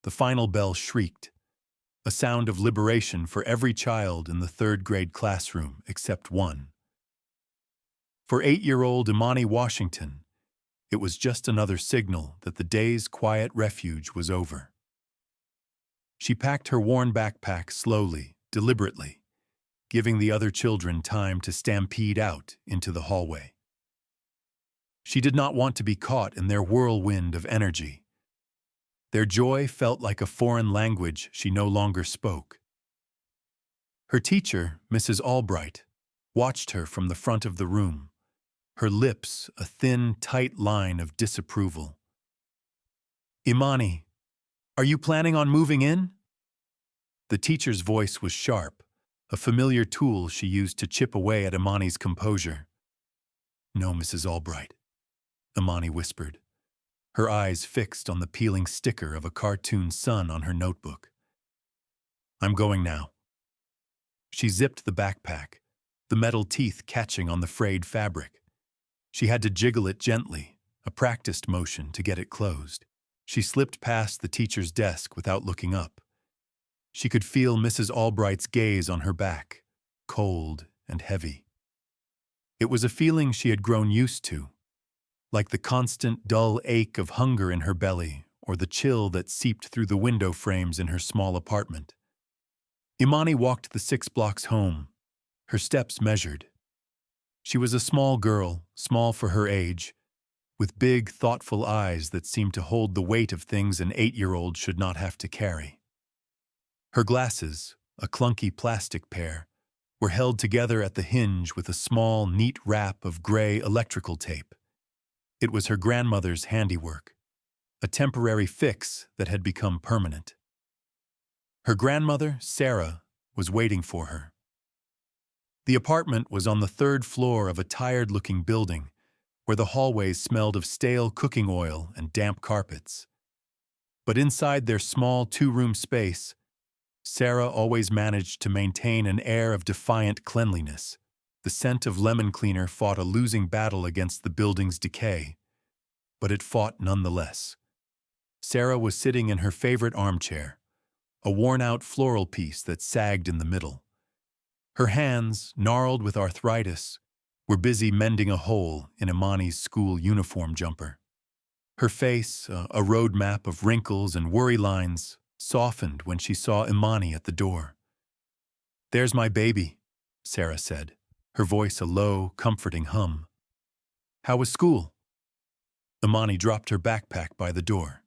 the final bell shrieked, a sound of liberation for every child in the third-grade classroom except one. For 8-year-old Imani Washington, it was just another signal that the day's quiet refuge was over. She packed her worn backpack slowly, deliberately, giving the other children time to stampede out into the hallway. She did not want to be caught in their whirlwind of energy. Their joy felt like a foreign language she no longer spoke. Her teacher, Mrs. Albright, watched her from the front of the room, her lips a thin, tight line of disapproval. "Imani, are you planning on moving in?" The teacher's voice was sharp, a familiar tool she used to chip away at Imani's composure. "No, Mrs. Albright," Imani whispered, her eyes fixed on the peeling sticker of a cartoon sun on her notebook. "I'm going now." She zipped the backpack, the metal teeth catching on the frayed fabric. She had to jiggle it gently, a practiced motion to get it closed. She slipped past the teacher's desk without looking up. She could feel Mrs. Albright's gaze on her back, cold and heavy. It was a feeling she had grown used to, like the constant dull ache of hunger in her belly or the chill that seeped through the window frames in her small apartment. Imani walked the 6 blocks home, her steps measured. She was a small girl, small for her age, with big, thoughtful eyes that seemed to hold the weight of things an 8-year-old should not have to carry. Her glasses, a clunky plastic pair, were held together at the hinge with a small, neat wrap of gray electrical tape. It was her grandmother's handiwork, a temporary fix that had become permanent. Her grandmother, Sarah, was waiting for her. The apartment was on the 3rd floor of a tired-looking building where the hallways smelled of stale cooking oil and damp carpets. But inside their small 2-room space, Sarah always managed to maintain an air of defiant cleanliness. The scent of lemon cleaner fought a losing battle against the building's decay, but it fought nonetheless. Sarah was sitting in her favorite armchair, a worn-out floral piece that sagged in the middle. Her hands, gnarled with arthritis, were busy mending a hole in Imani's school uniform jumper. Her face, a road map of wrinkles and worry lines, softened when she saw Imani at the door. "There's my baby," Sarah said, her voice a low, comforting hum. "How was school?" Imani dropped her backpack by the door.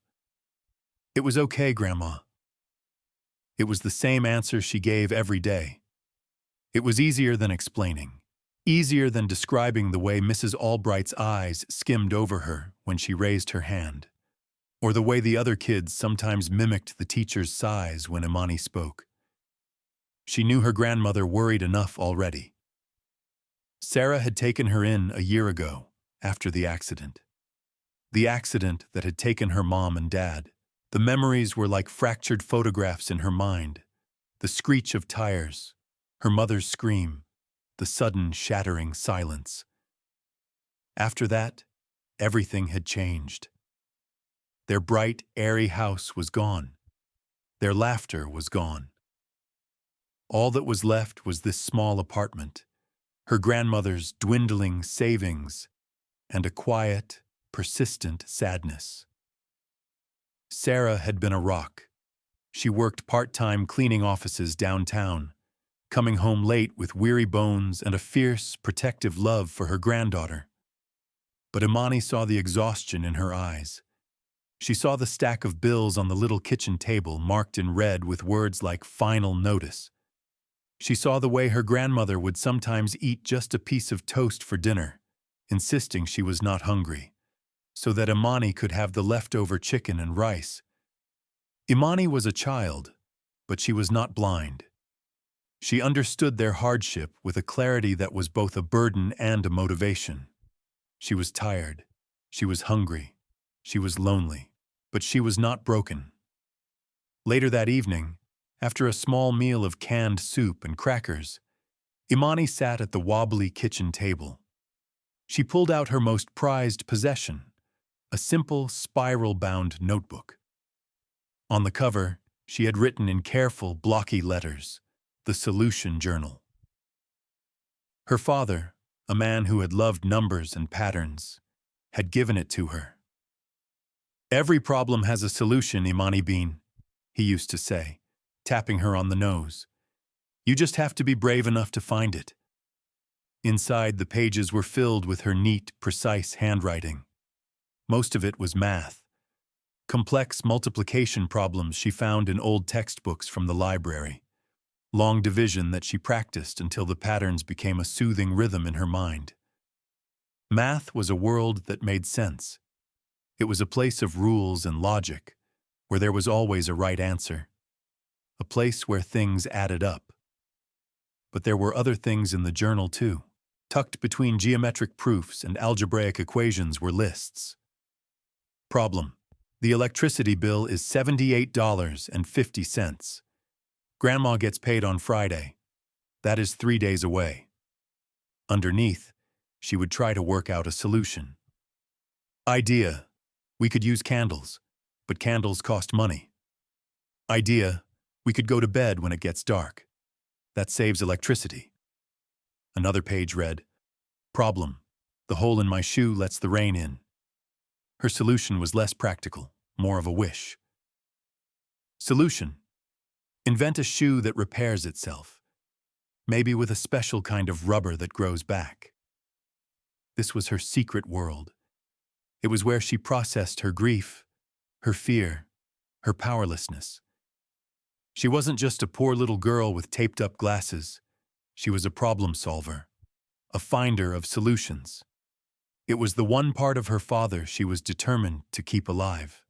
"It was okay, Grandma." It was the same answer she gave every day. It was easier than explaining, easier than describing the way Mrs. Albright's eyes skimmed over her when she raised her hand, or the way the other kids sometimes mimicked the teacher's sighs when Imani spoke. She knew her grandmother worried enough already. Sarah had taken her in a year ago, after the accident. The accident that had taken her mom and dad. The memories were like fractured photographs in her mind. The screech of tires, her mother's scream, the sudden shattering silence. After that, everything had changed. Their bright, airy house was gone. Their laughter was gone. All that was left was this small apartment, her grandmother's dwindling savings, and a quiet, persistent sadness. Sarah had been a rock. She worked part-time cleaning offices downtown, coming home late with weary bones and a fierce, protective love for her granddaughter. But Imani saw the exhaustion in her eyes. She saw the stack of bills on the little kitchen table marked in red with words like "final notice." She saw the way her grandmother would sometimes eat just a piece of toast for dinner, insisting she was not hungry, so that Imani could have the leftover chicken and rice. Imani was a child, but she was not blind. She understood their hardship with a clarity that was both a burden and a motivation. She was tired, she was hungry, she was lonely, but she was not broken. Later that evening, after a small meal of canned soup and crackers, Imani sat at the wobbly kitchen table. She pulled out her most prized possession, a simple, spiral-bound notebook. On the cover, she had written in careful, blocky letters, "The Solution Journal." Her father, a man who had loved numbers and patterns, had given it to her. "Every problem has a solution, Imani Bean," he used to say, tapping her on the nose. "You just have to be brave enough to find it." Inside, the pages were filled with her neat, precise handwriting. Most of it was math. Complex multiplication problems she found in old textbooks from the library. Long division that she practiced until the patterns became a soothing rhythm in her mind. Math was a world that made sense. It was a place of rules and logic, where there was always a right answer. A place where things added up. But there were other things in the journal too. Tucked between geometric proofs and algebraic equations were lists. Problem: the electricity bill is $78.50. Grandma gets paid on Friday. That is 3 days away. Underneath, she would try to work out a solution. Idea: we could use candles, but candles cost money. Idea: we could go to bed when it gets dark. That saves electricity. Another page read, "Problem: the hole in my shoe lets the rain in." Her solution was less practical, more of a wish. Solution: invent a shoe that repairs itself, maybe with a special kind of rubber that grows back. This was her secret world. It was where she processed her grief, her fear, her powerlessness. She wasn't just a poor little girl with taped-up glasses. She was a problem solver, a finder of solutions. It was the one part of her father she was determined to keep alive.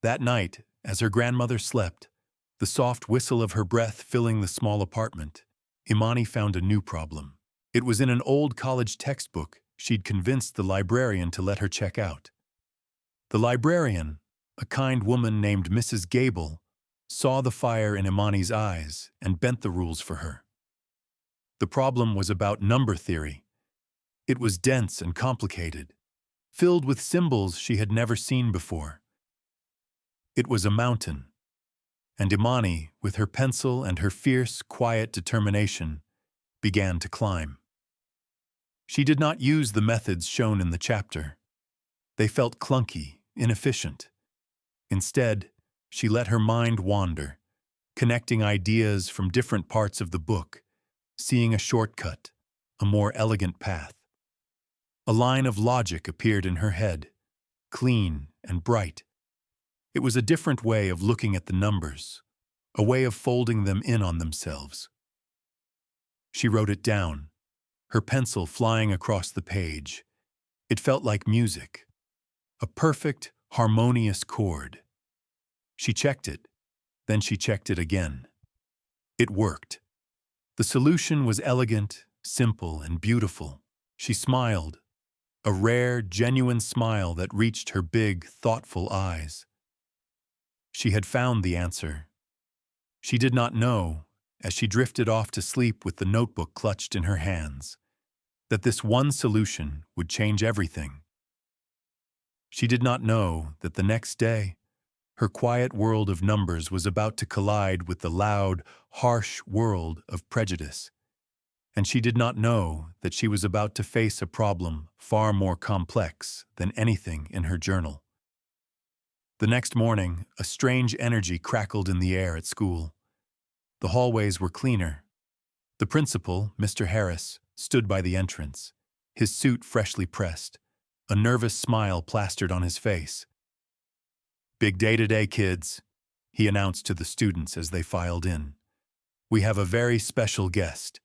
That night, as her grandmother slept, the soft whistle of her breath filling the small apartment, Imani found a new problem. It was in an old college textbook she'd convinced the librarian to let her check out. The librarian, a kind woman named Mrs. Gable, saw the fire in Imani's eyes and bent the rules for her. The problem was about number theory. It was dense and complicated, filled with symbols she had never seen before. It was a mountain, and Imani, with her pencil and her fierce, quiet determination, began to climb. She did not use the methods shown in the chapter. They felt clunky, inefficient. Instead, she let her mind wander, connecting ideas from different parts of the book, seeing a shortcut, a more elegant path. A line of logic appeared in her head, clean and bright. It was a different way of looking at the numbers, a way of folding them in on themselves. She wrote it down, her pencil flying across the page. It felt like music, a perfect, harmonious chord. She checked it, then she checked it again. It worked. The solution was elegant, simple, and beautiful. She smiled, a rare, genuine smile that reached her big, thoughtful eyes. She had found the answer. She did not know, as she drifted off to sleep with the notebook clutched in her hands, that this one solution would change everything. She did not know that the next day, her quiet world of numbers was about to collide with the loud, harsh world of prejudice. And she did not know that she was about to face a problem far more complex than anything in her journal. The next morning, a strange energy crackled in the air at school. The hallways were cleaner. The principal, Mr. Harris, stood by the entrance, his suit freshly pressed, a nervous smile plastered on his face. "Big day today, kids," he announced to the students as they filed in. "We have a very special guest."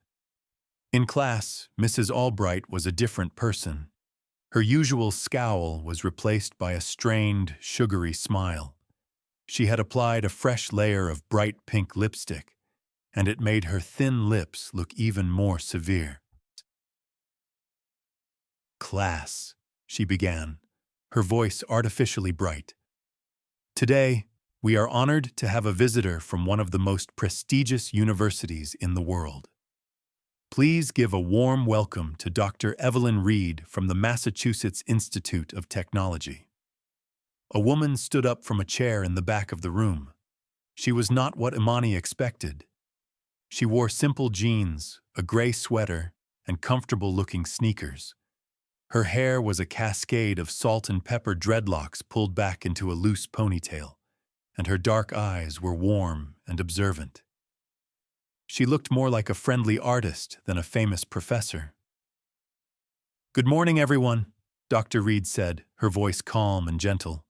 In class, Mrs. Albright was a different person. Her usual scowl was replaced by a strained, sugary smile. She had applied a fresh layer of bright pink lipstick, and it made her thin lips look even more severe. "Class," she began, her voice artificially bright. "Today, we are honored to have a visitor from one of the most prestigious universities in the world. Please give a warm welcome to Dr. Evelyn Reed from the Massachusetts Institute of Technology." A woman stood up from a chair in the back of the room. She was not what Imani expected. She wore simple jeans, a gray sweater, and comfortable-looking sneakers. Her hair was a cascade of salt and pepper dreadlocks pulled back into a loose ponytail, and her dark eyes were warm and observant. She looked more like a friendly artist than a famous professor. "Good morning, everyone," Dr. Reed said, her voice calm and gentle.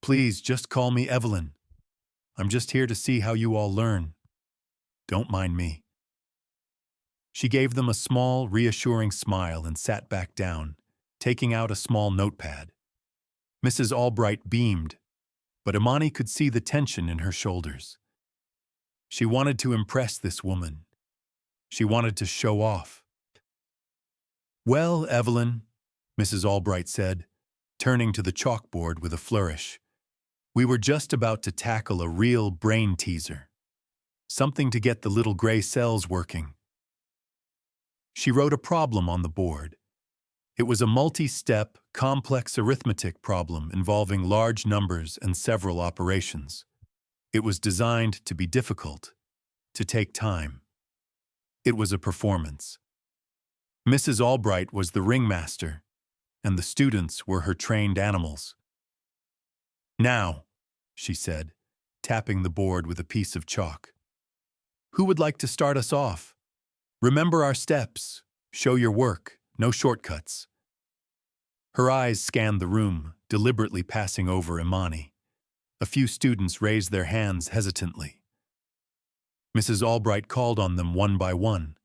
"Please just call me Evelyn. I'm just here to see how you all learn. Don't mind me." She gave them a small, reassuring smile and sat back down, taking out a small notepad. Mrs. Albright beamed, but Imani could see the tension in her shoulders. She wanted to impress this woman. She wanted to show off. "Well, Evelyn," Mrs. Albright said, turning to the chalkboard with a flourish, "we were just about to tackle a real brain teaser. Something to get the little gray cells working." She wrote a problem on the board. It was a multi-step, complex arithmetic problem involving large numbers and several operations. It was designed to be difficult, to take time. It was a performance. Mrs. Albright was the ringmaster, and the students were her trained animals. "Now," she said, tapping the board with a piece of chalk. "Who would like to start us off? Remember our steps. Show your work. No shortcuts." Her eyes scanned the room, deliberately passing over Imani. A few students raised their hands hesitantly. Mrs. Albright called on them one by one,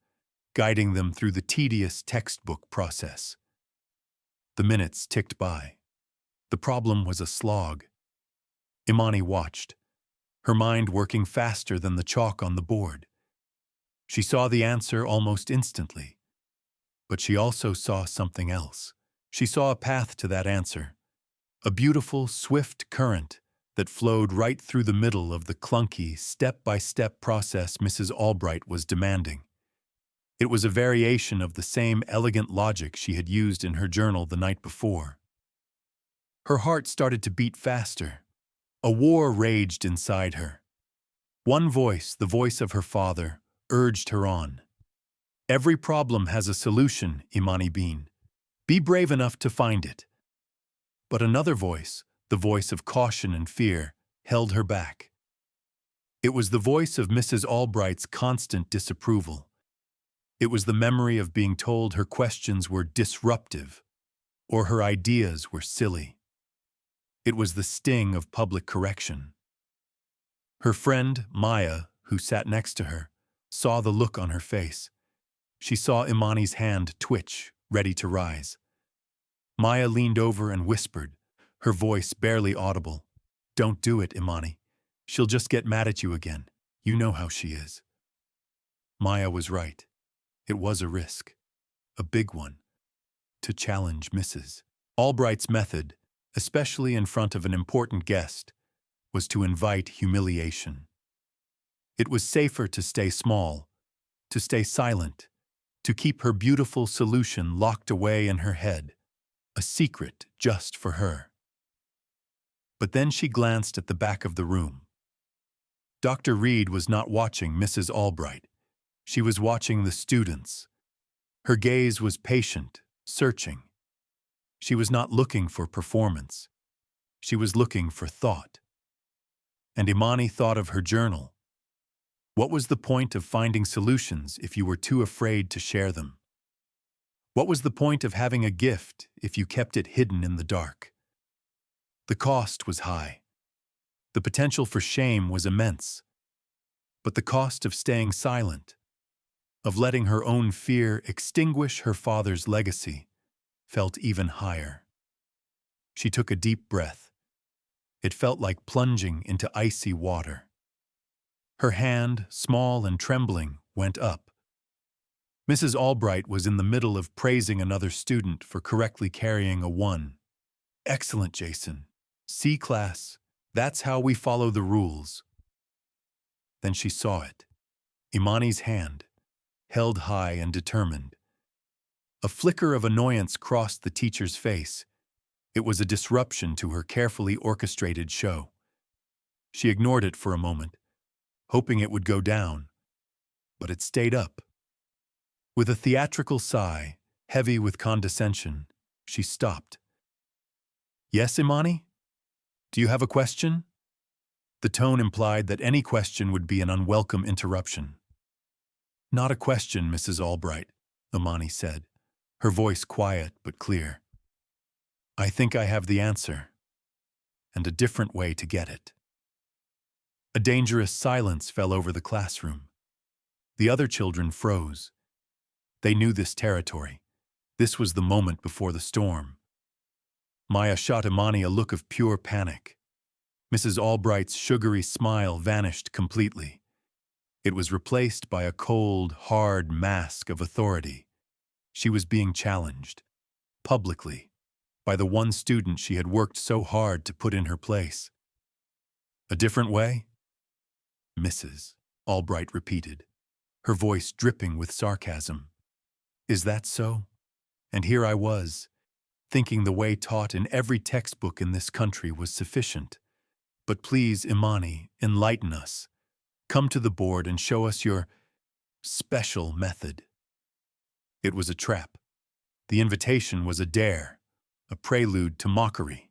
guiding them through the tedious textbook process. The minutes ticked by. The problem was a slog. Imani watched, her mind working faster than the chalk on the board. She saw the answer almost instantly, but she also saw something else. She saw a path to that answer, a beautiful, swift current that flowed right through the middle of the clunky, step-by-step process Mrs. Albright was demanding. It was a variation of the same elegant logic she had used in her journal the night before. Her heart started to beat faster. A war raged inside her. One voice, the voice of her father, urged her on. "Every problem has a solution, Imani Bean. Be brave enough to find it." But another voice, the voice of caution and fear, held her back. It was the voice of Mrs. Albright's constant disapproval. It was the memory of being told her questions were disruptive, or her ideas were silly. It was the sting of public correction. Her friend, Maya, who sat next to her, saw the look on her face. She saw Imani's hand twitch, ready to rise. Maya leaned over and whispered, her voice barely audible, "Don't do it, Imani. She'll just get mad at you again. You know how she is." Maya was right. It was a risk, a big one, to challenge Mrs. Albright's method, especially in front of an important guest, was to invite humiliation. It was safer to stay small, to stay silent, to keep her beautiful solution locked away in her head, a secret just for her. But then she glanced at the back of the room. Dr. Reed was not watching Mrs. Albright. She was watching the students. Her gaze was patient, searching. She was not looking for performance. She was looking for thought. And Imani thought of her journal. What was the point of finding solutions if you were too afraid to share them? What was the point of having a gift if you kept it hidden in the dark? The cost was high. The potential for shame was immense. But the cost of staying silent, of letting her own fear extinguish her father's legacy, felt even higher. She took a deep breath. It felt like plunging into icy water. Her hand, small and trembling, went up. Mrs. Albright was in the middle of praising another student for correctly carrying a 1. "Excellent, Jason. C class. That's how we follow the rules." Then she saw it. Imani's hand, held high and determined. A flicker of annoyance crossed the teacher's face. It was a disruption to her carefully orchestrated show. She ignored it for a moment, hoping it would go down, but it stayed up. With a theatrical sigh, heavy with condescension, she stopped. "Yes, Imani? Do you have a question?" The tone implied that any question would be an unwelcome interruption. "Not a question, Mrs. Albright," Imani said, her voice quiet but clear. "I think I have the answer, and a different way to get it." A dangerous silence fell over the classroom. The other children froze. They knew this territory. This was the moment before the storm. Maya shot Imani a look of pure panic. Mrs. Albright's sugary smile vanished completely. It was replaced by a cold, hard mask of authority. She was being challenged, publicly, by the one student she had worked so hard to put in her place. "A different way?" "Mrs. Albright repeated, her voice dripping with sarcasm. "Is that so? And here I was, thinking the way taught in every textbook in this country was sufficient. But please, Imani, enlighten us. Come to the board and show us your special method." It was a trap. The invitation was a dare, a prelude to mockery.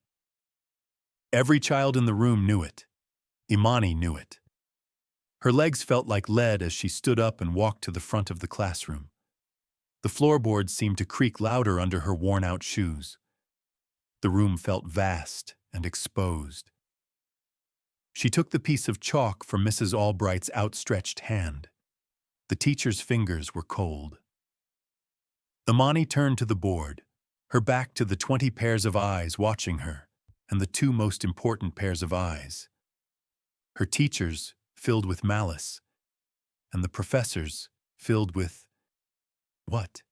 Every child in the room knew it. Imani knew it. Her legs felt like lead as she stood up and walked to the front of the classroom. The floorboards seemed to creak louder under her worn-out shoes. The room felt vast and exposed. She took the piece of chalk from Mrs. Albright's outstretched hand. The teacher's fingers were cold. Imani turned to the board, her back to the 20 pairs of eyes watching her, and the two most important pairs of eyes. Her teachers filled with malice, and the professors filled with what?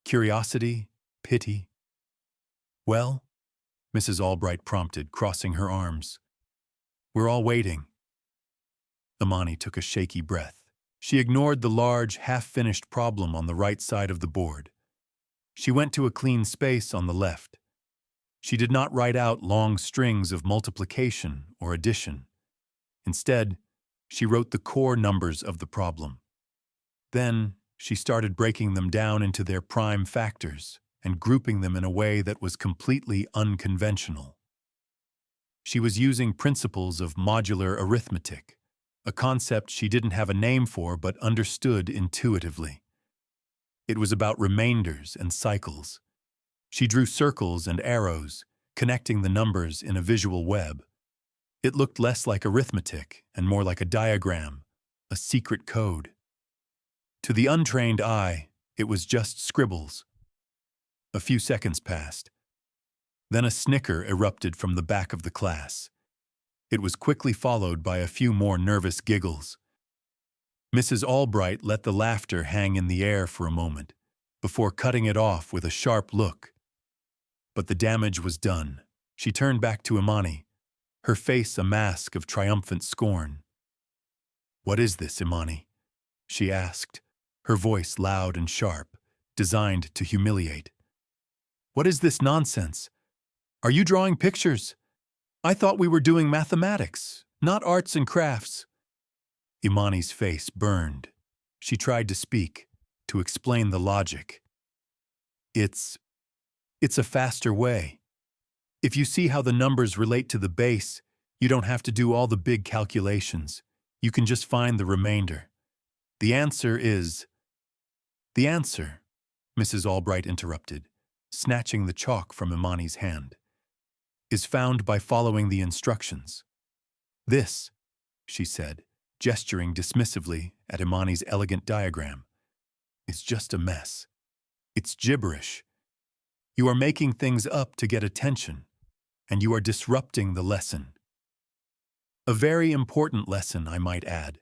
Curiosity? Pity? "Well?" Mrs. Albright prompted, crossing her arms. "We're all waiting." Imani took a shaky breath. She ignored the large, half-finished problem on the right side of the board. She went to a clean space on the left. She did not write out long strings of multiplication or addition. Instead, she wrote the core numbers of the problem. Then, she started breaking them down into their prime factors and grouping them in a way that was completely unconventional. She was using principles of modular arithmetic, a concept she didn't have a name for but understood intuitively. It was about remainders and cycles. She drew circles and arrows, connecting the numbers in a visual web. It looked less like arithmetic and more like a diagram, a secret code. To the untrained eye, it was just scribbles. A few seconds passed. Then a snicker erupted from the back of the class. It was quickly followed by a few more nervous giggles. Mrs. Albright let the laughter hang in the air for a moment, before cutting it off with a sharp look. But the damage was done. She turned back to Imani, her face a mask of triumphant scorn. "What is this, Imani?" she asked, her voice loud and sharp, designed to humiliate. "What is this nonsense? Are you drawing pictures? I thought we were doing mathematics, not arts and crafts." Imani's face burned. She tried to speak, to explain the logic. It's a faster way. If you see how the numbers relate to the base, you don't have to do all the big calculations. You can just find the remainder. The answer is—" "The answer," Mrs. Albright interrupted, snatching the chalk from Imani's hand, "is found by following the instructions. This," she said, gesturing dismissively at Imani's elegant diagram, "is just a mess. It's gibberish. You are making things up to get attention, and you are disrupting the lesson. A very important lesson, I might add."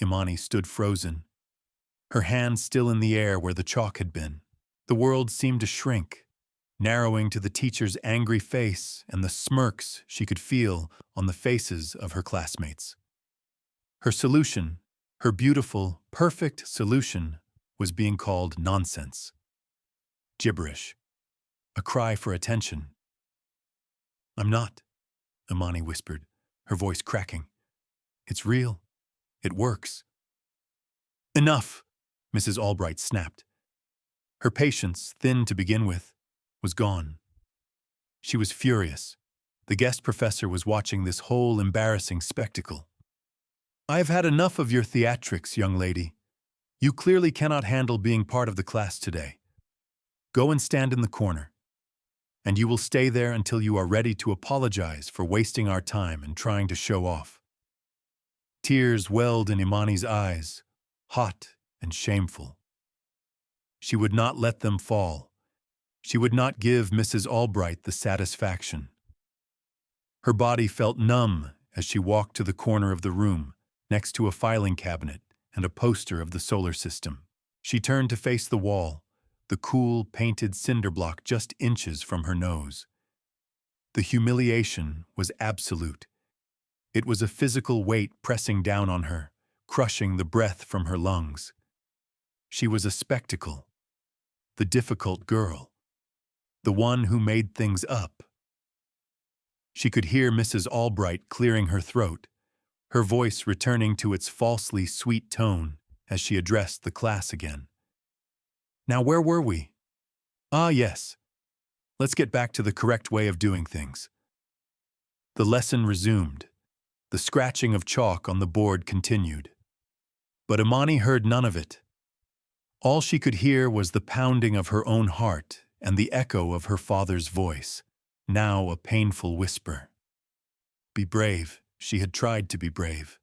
Imani stood frozen, her hand still in the air where the chalk had been. The world seemed to shrink, narrowing to the teacher's angry face and the smirks she could feel on the faces of her classmates. Her solution, her beautiful, perfect solution, was being called nonsense. Gibberish. a cry for attention. "I'm not," Imani whispered, her voice cracking. "It's real. It works." "Enough," Mrs. Albright snapped. Her patience, thin to begin with, was gone. She was furious. The guest professor was watching this whole embarrassing spectacle. "I have had enough of your theatrics, young lady. You clearly cannot handle being part of the class today. Go and stand in the corner. And you will stay there until you are ready to apologize for wasting our time and trying to show off." Tears welled in Imani's eyes, hot and shameful. She would not let them fall. She would not give Mrs. Albright the satisfaction. Her body felt numb as she walked to the corner of the room, next to a filing cabinet and a poster of the solar system. She turned to face the wall, the cool, painted cinder block just inches from her nose. The humiliation was absolute. It was a physical weight pressing down on her, crushing the breath from her lungs. She was a spectacle, the difficult girl, the one who made things up. She could hear Mrs. Albright clearing her throat, her voice returning to its falsely sweet tone as she addressed the class again. "Now where were we? Ah, yes. Let's get back to the correct way of doing things." The lesson resumed. The scratching of chalk on the board continued. But Imani heard none of it. All she could hear was the pounding of her own heart and the echo of her father's voice, now a painful whisper. Be brave. She had tried to be brave,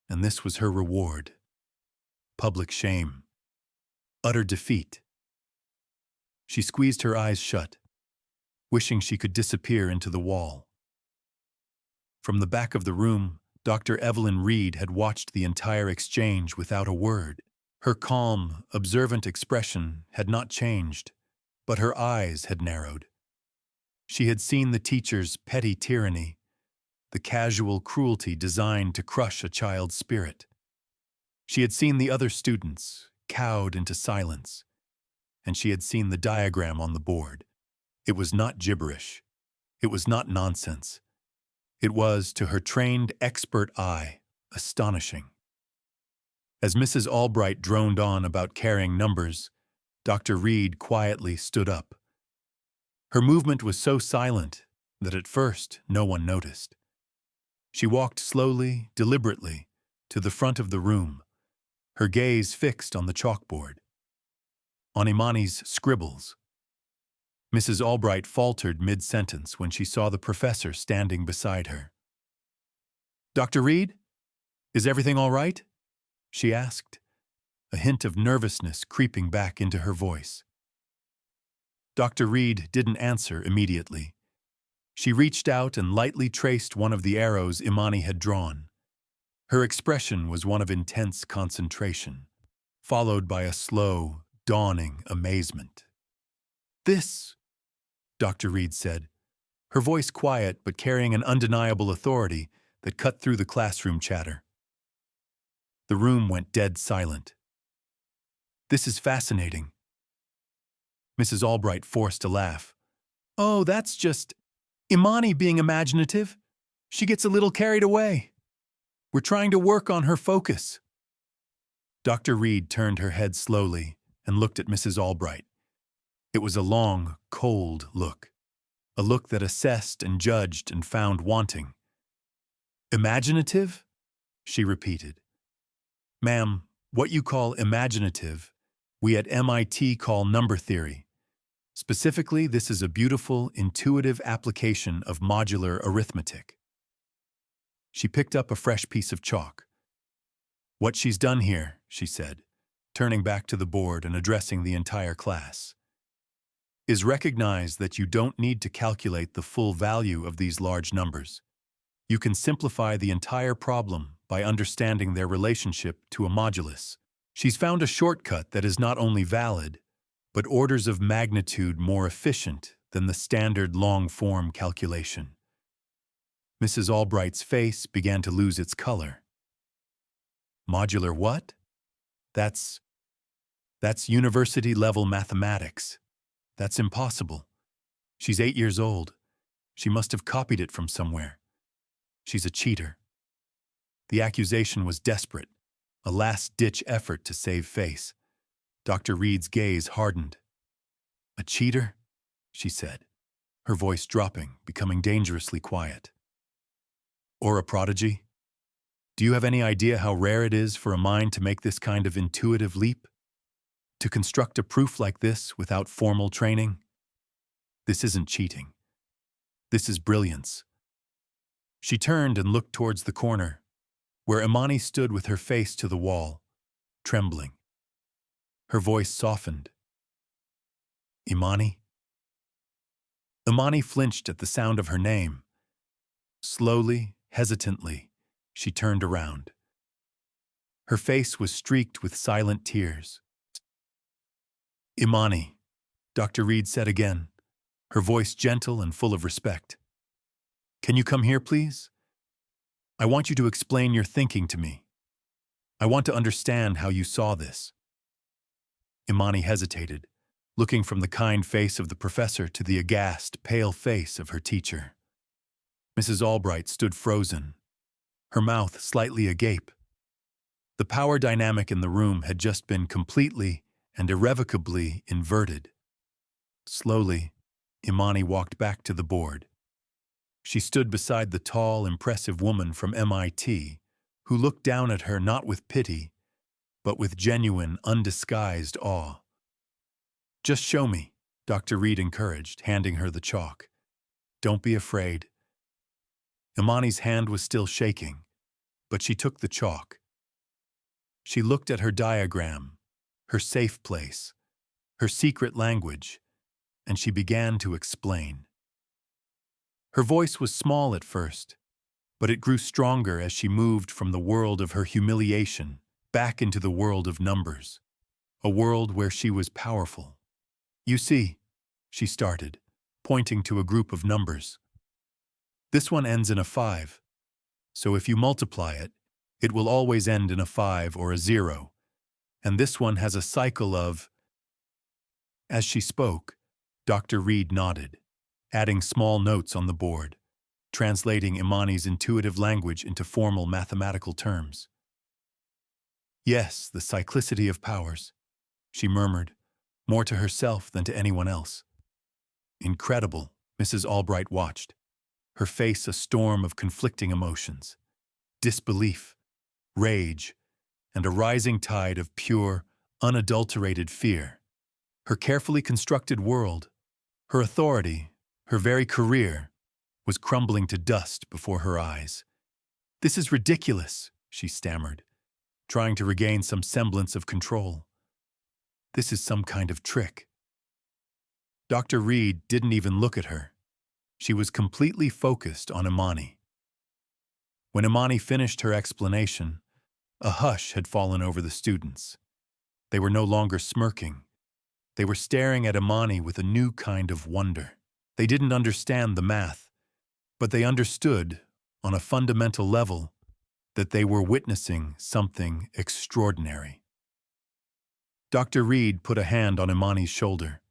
and this was her reward. Public shame. Utter defeat. She squeezed her eyes shut, wishing she could disappear into the wall. From the back of the room, Dr. Evelyn Reed had watched the entire exchange without a word. Her calm, observant expression had not changed, but her eyes had narrowed. She had seen the teacher's petty tyranny, the casual cruelty designed to crush a child's spirit. She had seen the other students, cowed into silence, and she had seen the diagram on the board. It was not gibberish. It was not nonsense. It was, to her trained, expert eye, astonishing. As Mrs. Albright droned on about carrying numbers, Dr. Reed quietly stood up. Her movement was so silent that at first no one noticed. She walked slowly, deliberately, to the front of the room, her gaze fixed on the chalkboard, on Imani's scribbles. Mrs. Albright faltered mid-sentence when she saw the professor standing beside her. "Dr. Reed, is everything all right?" she asked, a hint of nervousness creeping back into her voice. Dr. Reed didn't answer immediately. She reached out and lightly traced one of the arrows Imani had drawn. Her expression was one of intense concentration, followed by a slow, dawning amazement. "This," Dr. Reed said, her voice quiet but carrying an undeniable authority that cut through the classroom chatter. The room went dead silent. "This is fascinating." Mrs. Albright forced a laugh. "Oh, that's just Imani being imaginative. She gets a little carried away. We're trying to work on her focus." Dr. Reed turned her head slowly and looked at Mrs. Albright. It was a long, cold look, a look that assessed and judged and found wanting. "Imaginative?" she repeated. "Ma'am, what you call imaginative, we at MIT call number theory. Specifically, this is a beautiful, intuitive application of modular arithmetic." She picked up a fresh piece of chalk. "What she's done here," she said, turning back to the board and addressing the entire class, "is recognize that you don't need to calculate the full value of these large numbers. You can simplify the entire problem by understanding their relationship to a modulus. She's found a shortcut that is not only valid, but orders of magnitude more efficient than the standard long-form calculation." Mrs. Albright's face began to lose its color. "Modular what? That's university-level mathematics. That's impossible. She's 8 years old. She must have copied it from somewhere. She's a cheater. The accusation was desperate, a last-ditch effort to save face. Dr. Reed's gaze hardened. "A cheater?" she said, her voice dropping, becoming dangerously quiet. "Or a prodigy? Do you have any idea how rare it is for a mind to make this kind of intuitive leap? To construct a proof like this without formal training? This isn't cheating. This is brilliance." She turned and looked towards the corner, where Imani stood with her face to the wall, trembling. Her voice softened. "Imani?" Imani flinched at the sound of her name. Slowly, hesitantly, she turned around. Her face was streaked with silent tears. "Imani," Dr. Reed said again, her voice gentle and full of respect. "Can you come here, please? I want you to explain your thinking to me. I want to understand how you saw this." Imani hesitated, looking from the kind face of the professor to the aghast, pale face of her teacher. Mrs. Albright stood frozen, her mouth slightly agape. The power dynamic in the room had just been completely and irrevocably inverted. Slowly, Imani walked back to the board. She stood beside the tall, impressive woman from MIT, who looked down at her not with pity, but with genuine, undisguised awe. "Just show me," Dr. Reed encouraged, handing her the chalk. "Don't be afraid." Imani's hand was still shaking, but she took the chalk. She looked at her diagram, her safe place, her secret language, and she began to explain. Her voice was small at first, but it grew stronger as she moved from the world of her humiliation back into the world of numbers, a world where she was powerful. "You see," she started, pointing to a group of numbers. "This one ends in a 5, so if you multiply it, it will always end in a 5 or a 0, and this one has a cycle of—" As she spoke, Dr. Reed nodded, adding small notes on the board, translating Imani's intuitive language into formal mathematical terms. "Yes, the cyclicity of powers," she murmured, more to herself than to anyone else. "Incredible," Mrs. Albright watched, her face a storm of conflicting emotions: disbelief, rage, and a rising tide of pure, unadulterated fear. Her carefully constructed world, her authority, her very career, was crumbling to dust before her eyes. "This is ridiculous," she stammered, trying to regain some semblance of control. "This is some kind of trick." Dr. Reed didn't even look at her. She was completely focused on Imani. When Imani finished her explanation, a hush had fallen over the students. They were no longer smirking. They were staring at Imani with a new kind of wonder. They didn't understand the math, but they understood, on a fundamental level, that they were witnessing something extraordinary. Dr. Reed put a hand on Imani's shoulder.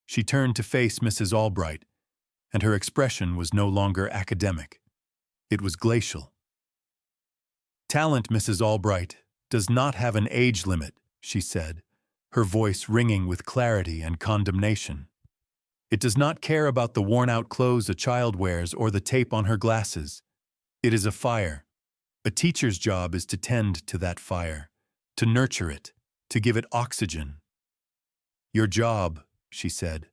She turned to face Mrs. Albright, and her expression was no longer academic. It was glacial. "Talent, Mrs. Albright, does not have an age limit," she said, her voice ringing with clarity and condemnation. "It does not care about the worn-out clothes a child wears or the tape on her glasses. It is a fire. A teacher's job is to tend to that fire, to nurture it, to give it oxygen. Your job," she said,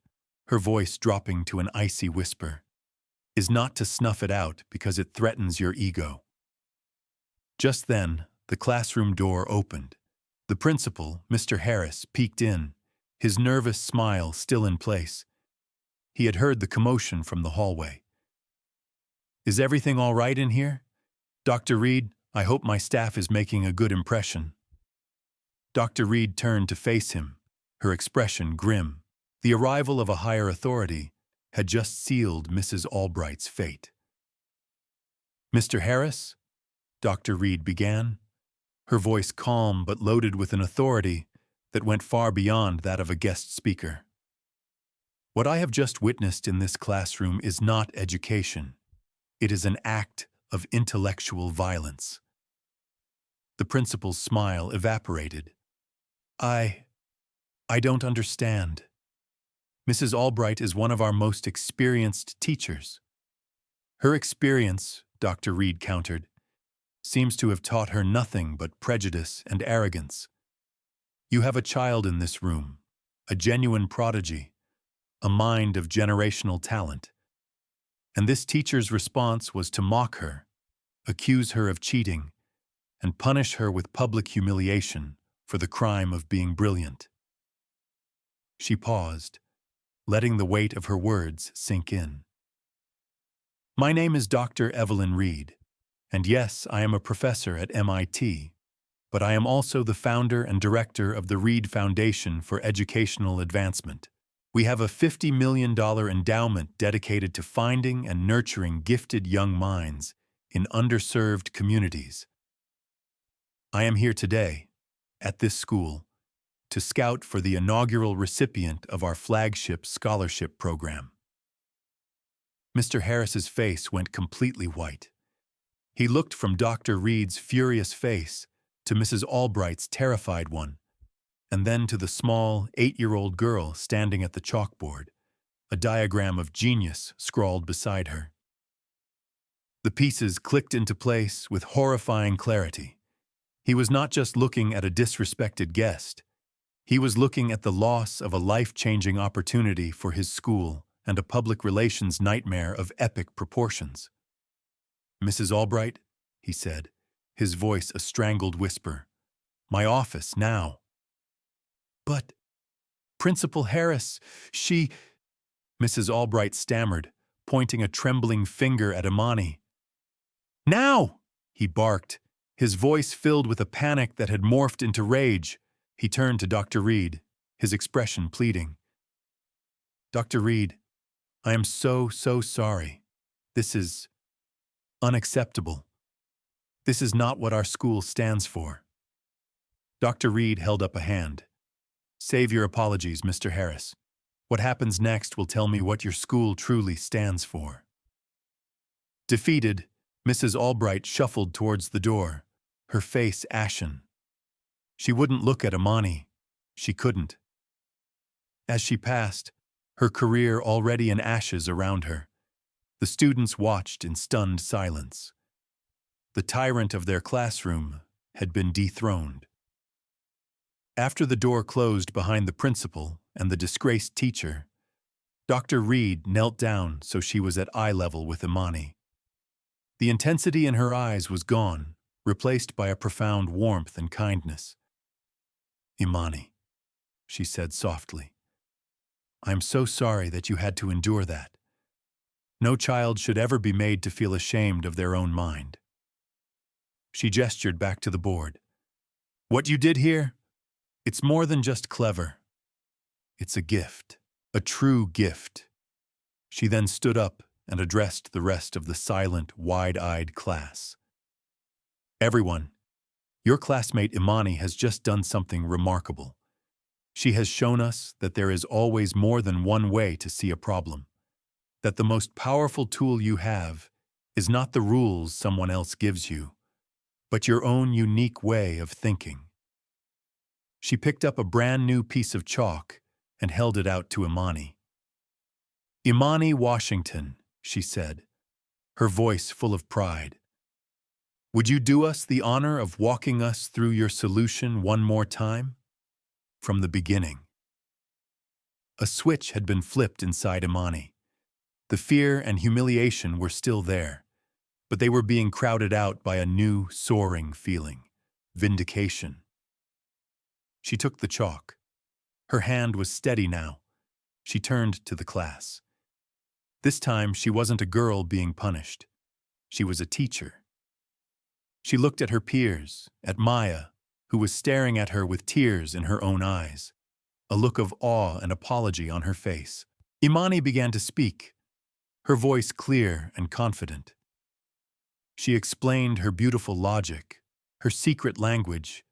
her voice dropping to an icy whisper, "is not to snuff it out because it threatens your ego." Just then, the classroom door opened. The principal, Mr. Harris, peeked in, his nervous smile still in place. He had heard the commotion from the hallway. "Is everything all right in here? Dr. Reed, I hope my staff is making a good impression." Dr. Reed turned to face him, her expression grim. The arrival of a higher authority had just sealed Mrs. Albright's fate. "Mr. Harris?" Dr. Reed began, her voice calm but loaded with an authority that went far beyond that of a guest speaker. What I have just witnessed in this classroom is not education. It is an act of intellectual violence. The principal's smile evaporated. I don't understand. Mrs. Albright is one of our most experienced teachers. Her experience, Dr. Reed countered, seems to have taught her nothing but prejudice and arrogance. You have a child in this room, a genuine prodigy, a mind of generational talent. And this teacher's response was to mock her, accuse her of cheating, and punish her with public humiliation for the crime of being brilliant. She paused, letting the weight of her words sink in. My name is Dr. Evelyn Reed, and yes, I am a professor at MIT, but I am also the founder and director of the Reed Foundation for Educational Advancement. We have a $50 million endowment dedicated to finding and nurturing gifted young minds in underserved communities. I am here today, at this school, to scout for the inaugural recipient of our flagship scholarship program. Mr. Harris's face went completely white. He looked from Dr. Reed's furious face to Mrs. Albright's terrified one, and then to the small, 8-year-old girl standing at the chalkboard, a diagram of genius scrawled beside her. The pieces clicked into place with horrifying clarity. He was not just looking at a disrespected guest. He was looking at the loss of a life-changing opportunity for his school and a public relations nightmare of epic proportions. Mrs. Albright, he said, his voice a strangled whisper. My office, now. But, Principal Harris, she... Mrs. Albright stammered, pointing a trembling finger at Imani. Now! He barked, his voice filled with a panic that had morphed into rage. He turned to Dr. Reed, his expression pleading. Dr. Reed, I am so sorry. This is unacceptable. This is not what our school stands for. Dr. Reed held up a hand. Save your apologies, Mr. Harris. What happens next will tell me what your school truly stands for. Defeated, Mrs. Albright shuffled towards the door, her face ashen. She wouldn't look at Imani. She couldn't. As she passed, her career already in ashes around her, the students watched in stunned silence. The tyrant of their classroom had been dethroned. After the door closed behind the principal and the disgraced teacher, Dr. Reed knelt down so she was at eye level with Imani. The intensity in her eyes was gone, replaced by a profound warmth and kindness. Imani, she said softly, I am so sorry that you had to endure that. No child should ever be made to feel ashamed of their own mind. She gestured back to the board. What you did here? It's more than just clever. It's a gift, a true gift. She then stood up and addressed the rest of the silent, wide-eyed class. Everyone, your classmate Imani has just done something remarkable. She has shown us that there is always more than one way to see a problem, that the most powerful tool you have is not the rules someone else gives you, but your own unique way of thinking. She picked up a brand new piece of chalk and held it out to Imani. Imani Washington, she said, her voice full of pride. Would you do us the honor of walking us through your solution one more time? From the beginning. A switch had been flipped inside Imani. The fear and humiliation were still there, but they were being crowded out by a new, soaring feeling, vindication. She took the chalk. Her hand was steady now. She turned to the class. This time, she wasn't a girl being punished. She was a teacher. She looked at her peers, at Maya, who was staring at her with tears in her own eyes, a look of awe and apology on her face. Imani began to speak, her voice clear and confident. She explained her beautiful logic, her secret language,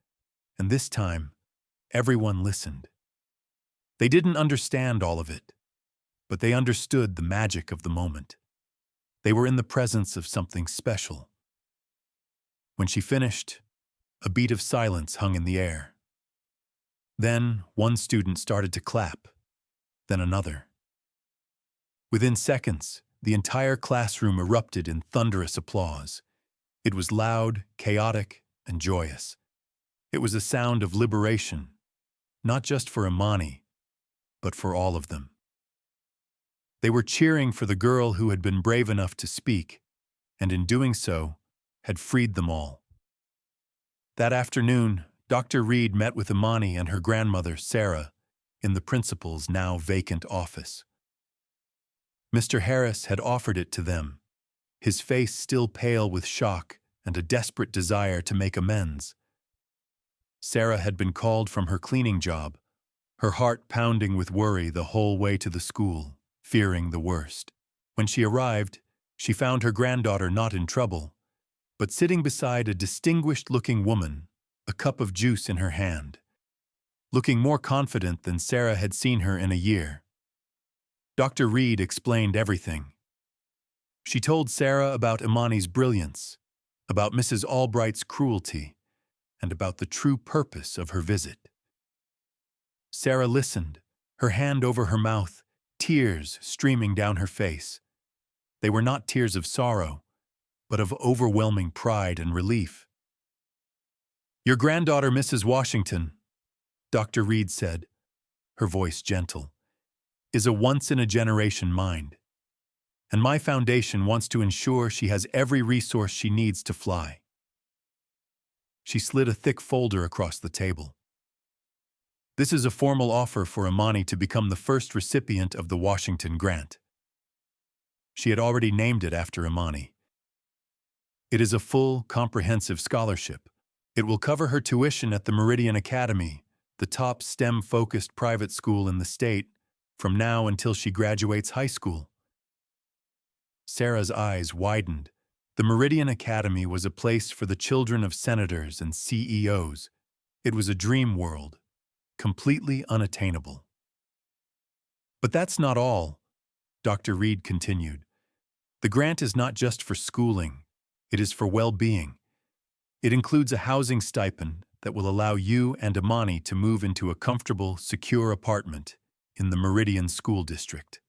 and this time, everyone listened. They didn't understand all of it. but they understood the magic of the moment. They were in the presence of something special. When she finished, a beat of silence hung in the air. Then one student started to clap, then another. Within seconds, the entire classroom erupted in thunderous applause. It was loud, chaotic, and joyous. It was a sound of liberation, not just for Imani, but for all of them. They were cheering for the girl who had been brave enough to speak, and in doing so, had freed them all. That afternoon, Dr. Reed met with Imani and her grandmother, Sarah, in the principal's now vacant office. Mr. Harris had offered it to them, his face still pale with shock and a desperate desire to make amends. Sarah had been called from her cleaning job, her heart pounding with worry the whole way to the school, fearing the worst. When she arrived, she found her granddaughter not in trouble, but sitting beside a distinguished-looking woman, a cup of juice in her hand, looking more confident than Sarah had seen her in a year. Dr. Reed explained everything. She told Sarah about Imani's brilliance, about Mrs. Albright's cruelty, and about the true purpose of her visit. Sarah listened, her hand over her mouth, tears streaming down her face. They were not tears of sorrow, but of overwhelming pride and relief. "Your granddaughter, Mrs. Washington," Dr. Reed said, her voice gentle, "is a once-in-a-generation mind, and my foundation wants to ensure she has every resource she needs to fly." She slid a thick folder across the table. "This is a formal offer for Imani to become the first recipient of the Washington Grant." She had already named it after Imani. "It is a full, comprehensive scholarship. It will cover her tuition at the Meridian Academy, the top STEM-focused private school in the state, from now until she graduates high school." Sarah's eyes widened. The Meridian Academy was a place for the children of senators and CEOs. It was a dream world, completely unattainable. "But that's not all," Dr. Reed continued. "The grant is not just for schooling, it is for well-being. It includes a housing stipend that will allow you and Imani to move into a comfortable, secure apartment in the Meridian School District.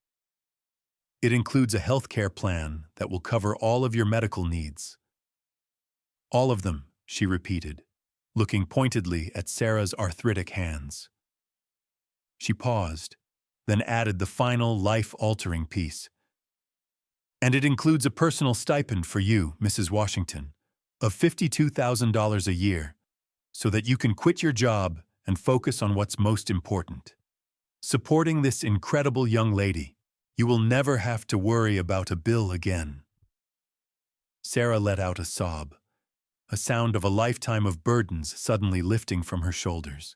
It includes a healthcare plan that will cover all of your medical needs." "All of them," she repeated, looking pointedly at Sarah's arthritic hands. She paused, then added the final life-altering piece. "And it includes a personal stipend for you, Mrs. Washington, of $52,000 a year, so that you can quit your job and focus on what's most important. Supporting this incredible young lady, you will never have to worry about a bill again." Sarah let out a sob, a sound of a lifetime of burdens suddenly lifting from her shoulders.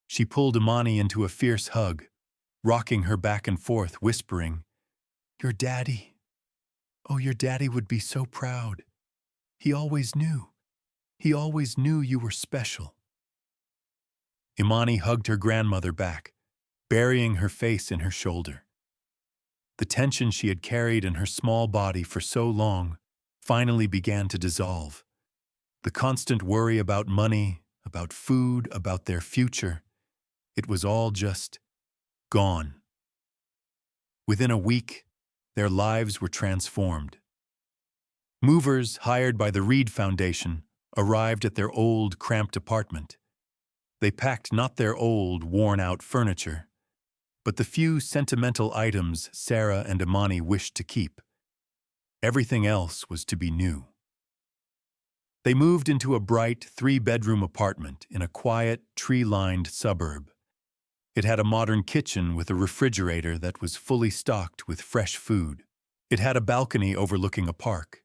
She pulled Imani into a fierce hug, rocking her back and forth, whispering, "Your daddy, oh, your daddy would be so proud. He always knew. He always knew you were special." Imani hugged her grandmother back, burying her face in her shoulder. The tension she had carried in her small body for so long finally began to dissolve. The constant worry about money, about food, about their future, it was all just gone. Within a week, their lives were transformed. Movers hired by the Reed Foundation arrived at their old, cramped apartment. They packed not their old, worn-out furniture, but the few sentimental items Sarah and Imani wished to keep. Everything else was to be new. They moved into a bright, 3-bedroom apartment in a quiet, tree-lined suburb. It had a modern kitchen with a refrigerator that was fully stocked with fresh food. It had a balcony overlooking a park.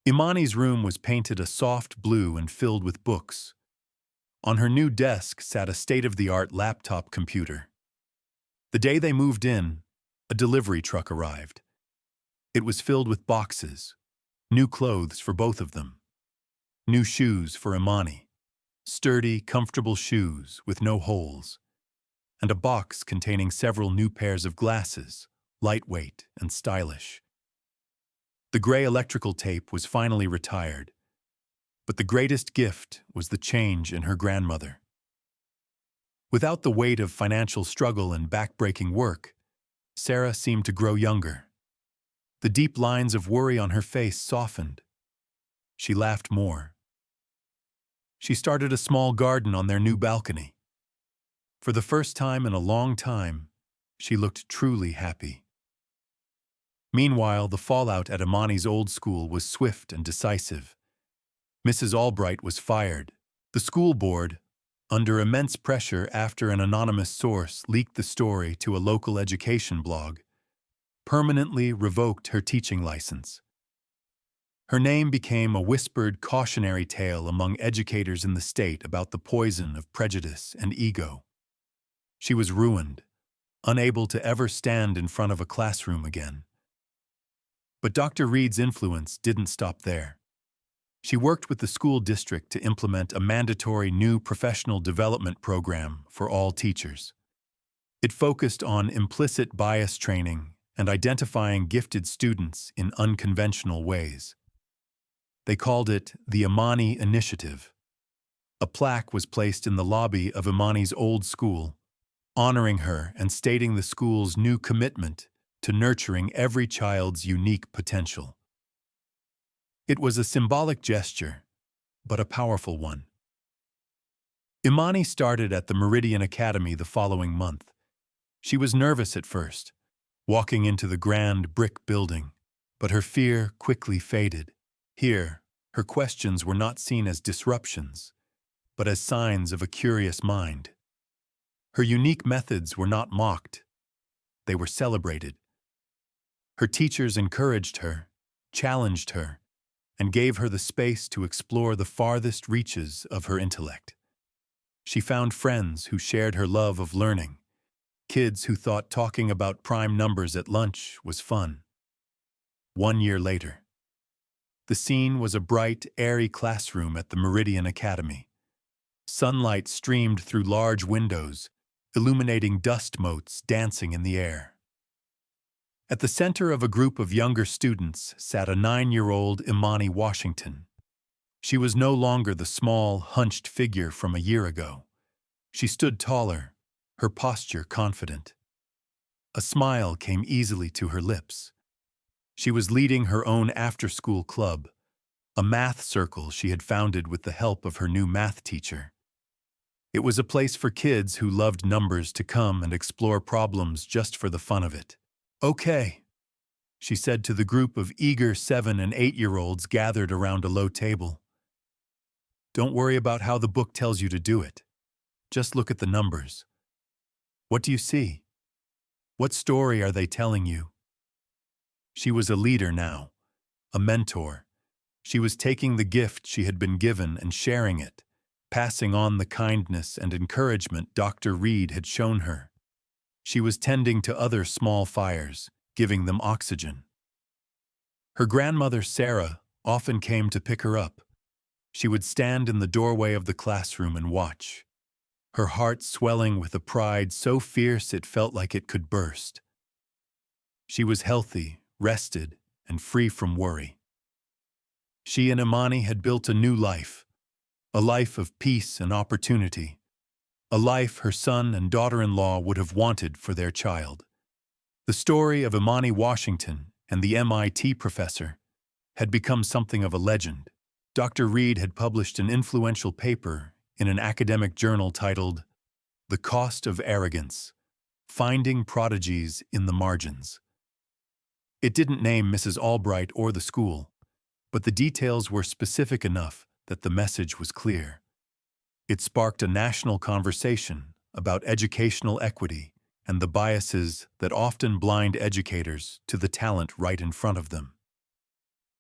Imani's room was painted a soft blue and filled with books. On her new desk sat a state-of-the-art laptop computer. The day they moved in, a delivery truck arrived. It was filled with boxes, new clothes for both of them, new shoes for Imani, sturdy, comfortable shoes with no holes, and a box containing several new pairs of glasses, lightweight and stylish. The gray electrical tape was finally retired, but the greatest gift was the change in her grandmother. Without the weight of financial struggle and back-breaking work, Sarah seemed to grow younger. The deep lines of worry on her face softened. She laughed more. She started a small garden on their new balcony. For the first time in a long time, she looked truly happy. Meanwhile, the fallout at Imani's old school was swift and decisive. Mrs. Albright was fired. The school board, under immense pressure after an anonymous source leaked the story to a local education blog, permanently revoked her teaching license. Her name became a whispered cautionary tale among educators in the state about the poison of prejudice and ego. She was ruined, unable to ever stand in front of a classroom again. But Dr. Reed's influence didn't stop there. She worked with the school district to implement a mandatory new professional development program for all teachers. It focused on implicit bias training and identifying gifted students in unconventional ways. They called it the Imani Initiative. A plaque was placed in the lobby of Imani's old school, honoring her and stating the school's new commitment to nurturing every child's unique potential. It was a symbolic gesture, but a powerful one. Imani started at the Meridian Academy the following month. She was nervous at first, walking into the grand brick building, but her fear quickly faded. Here, her questions were not seen as disruptions, but as signs of a curious mind. Her unique methods were not mocked, they were celebrated. Her teachers encouraged her, challenged her, and gave her the space to explore the farthest reaches of her intellect. She found friends who shared her love of learning, kids who thought talking about prime numbers at lunch was fun. 1 year later, the scene was a bright, airy classroom at the Meridian Academy. Sunlight streamed through large windows, illuminating dust motes dancing in the air. At the center of a group of younger students sat a 9-year-old Imani Washington. She was no longer the small, hunched figure from a year ago. She stood taller, her posture confident. A smile came easily to her lips. She was leading her own after-school club, a math circle she had founded with the help of her new math teacher. It was a place for kids who loved numbers to come and explore problems just for the fun of it. "Okay," she said to the group of eager 7- and 8-year-olds gathered around a low table. "Don't worry about how the book tells you to do it. Just look at the numbers. What do you see? What story are they telling you?" She was a leader now, a mentor. She was taking the gift she had been given and sharing it, passing on the kindness and encouragement Dr. Reed had shown her. She was tending to other small fires, giving them oxygen. Her grandmother, Sarah, often came to pick her up. She would stand in the doorway of the classroom and watch, her heart swelling with a pride so fierce it felt like it could burst. She was healthy, rested, and free from worry. She and Imani had built a new life, a life of peace and opportunity, a life her son and daughter-in-law would have wanted for their child. The story of Imani Washington and the MIT professor had become something of a legend. Dr. Reed had published an influential paper in an academic journal titled "The Cost of Arrogance: Finding Prodigies in the Margins." It didn't name Mrs. Albright or the school, but the details were specific enough that the message was clear. It sparked a national conversation about educational equity and the biases that often blind educators to the talent right in front of them.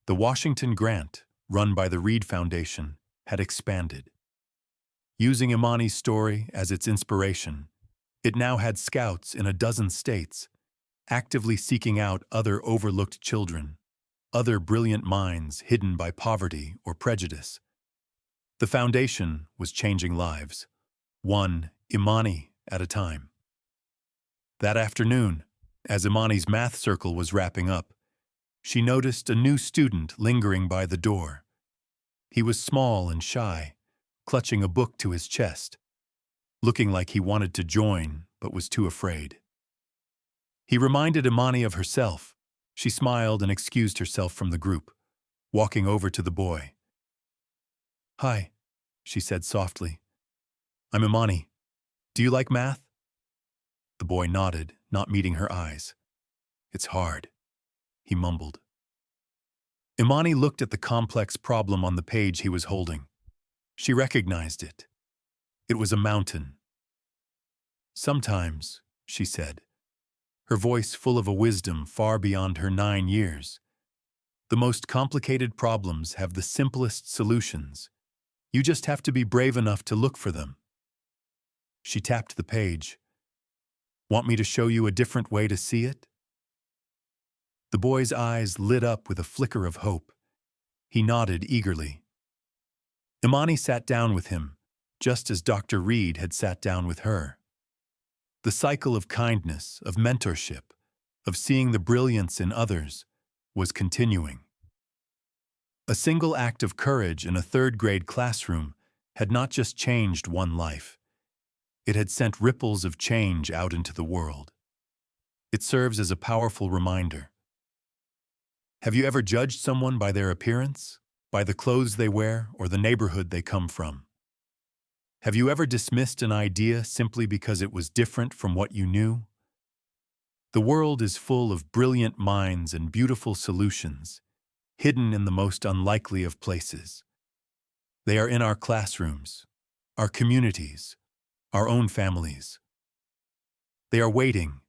The Washington Grant, run by the Reed Foundation, had expanded. Using Imani's story as its inspiration, it now had scouts in a dozen states, actively seeking out other overlooked children, other brilliant minds hidden by poverty or prejudice. The foundation was changing lives, one Imani at a time. That afternoon, as Imani's math circle was wrapping up, she noticed a new student lingering by the door. He was small and shy, clutching a book to his chest, looking like he wanted to join but was too afraid. He reminded Imani of herself. She smiled and excused herself from the group, walking over to the boy. "Hi," she said softly. "I'm Imani. Do you like math?" The boy nodded, not meeting her eyes. "It's hard," he mumbled. Imani looked at the complex problem on the page he was holding. She recognized it. It was a mountain. "Sometimes," she said, her voice full of a wisdom far beyond her 9 years, "the most complicated problems have the simplest solutions. You just have to be brave enough to look for them." She tapped the page. "Want me to show you a different way to see it?" The boy's eyes lit up with a flicker of hope. He nodded eagerly. Imani sat down with him, just as Dr. Reed had sat down with her. The cycle of kindness, of mentorship, of seeing the brilliance in others, was continuing. A single act of courage in a third-grade classroom had not just changed one life. It had sent ripples of change out into the world. It serves as a powerful reminder. Have you ever judged someone by their appearance, by the clothes they wear, or the neighborhood they come from? Have you ever dismissed an idea simply because it was different from what you knew? The world is full of brilliant minds and beautiful solutions, hidden in the most unlikely of places. They are in our classrooms, our communities, our own families. They are waiting,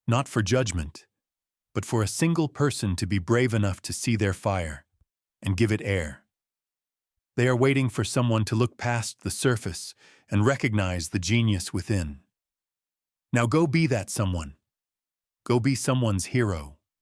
not for judgment, but for a single person to be brave enough to see their fire and give it air. They are waiting for someone to look past the surface and recognize the genius within. Now go be that someone. Go be someone's hero.